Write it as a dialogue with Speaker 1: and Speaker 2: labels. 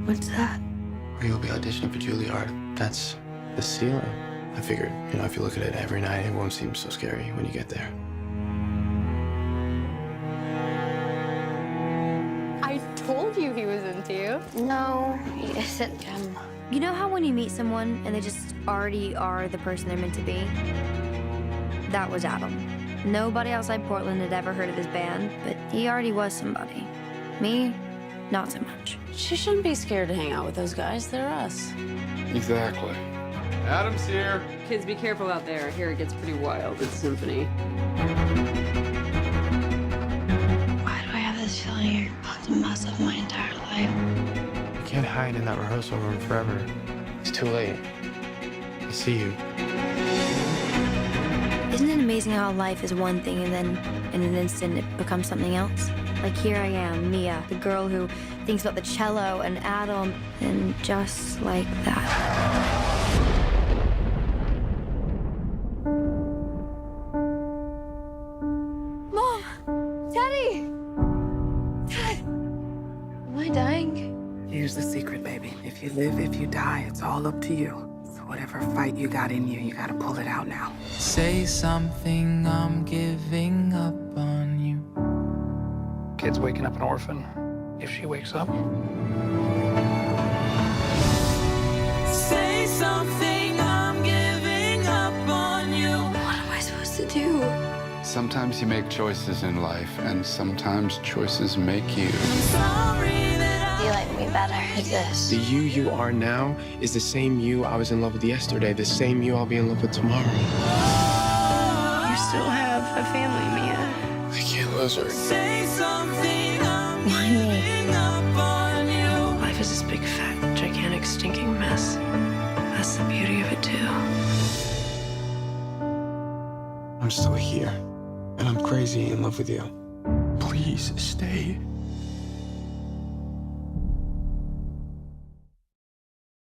Speaker 1: What's that?
Speaker 2: You'll be auditioning for Juilliard. That's the ceiling. I figured, if you look at it every night, it won't seem so scary when you get there.
Speaker 3: I told you he was into you.
Speaker 1: No, he isn't, Jim.
Speaker 4: You know how when you meet someone and they just already are the person they're meant to be? That was Adam. Nobody outside Portland had ever heard of his band, but he already was somebody. Me, not so much.
Speaker 3: She shouldn't be scared to hang out with those guys. They're us.
Speaker 5: Exactly. Adam's here.
Speaker 3: Kids, be careful out there. I hear it gets pretty wild at Symphony.
Speaker 1: Why do I have this feeling you're about to mess up my entire life?
Speaker 2: You can't hide in that rehearsal room forever. It's too late. I see you.
Speaker 4: Isn't it amazing how life is one thing and then in an instant it becomes something else? Like here I am, Mia, the girl who thinks about the cello and Adam, and just like that.
Speaker 1: Mom! Daddy! Dad! Am I dying?
Speaker 6: Here's the secret, baby. If you live, if you die, it's all up to you. So whatever fight you got in you gotta pull it out now.
Speaker 7: Say something, I'm giving up on you.
Speaker 8: Kid's waking up an orphan. If she wakes up,
Speaker 7: Say something, I'm giving up on you.
Speaker 1: What am I supposed to do?
Speaker 5: Sometimes you make choices in life, and sometimes choices make you.
Speaker 7: Sorry that
Speaker 1: You like me better as this.
Speaker 2: The you are now is the same you I was in love with yesterday, the same you I'll be in love with tomorrow.
Speaker 1: You still have a family, Mia.
Speaker 2: I can't lose her.
Speaker 7: Say something, I'm
Speaker 1: Why me?
Speaker 7: giving up on you.
Speaker 1: Life is this big, fat, gigantic, stinking mess. That's the beauty of it, too.
Speaker 2: I'm still here, and I'm crazy in love with you. Please stay.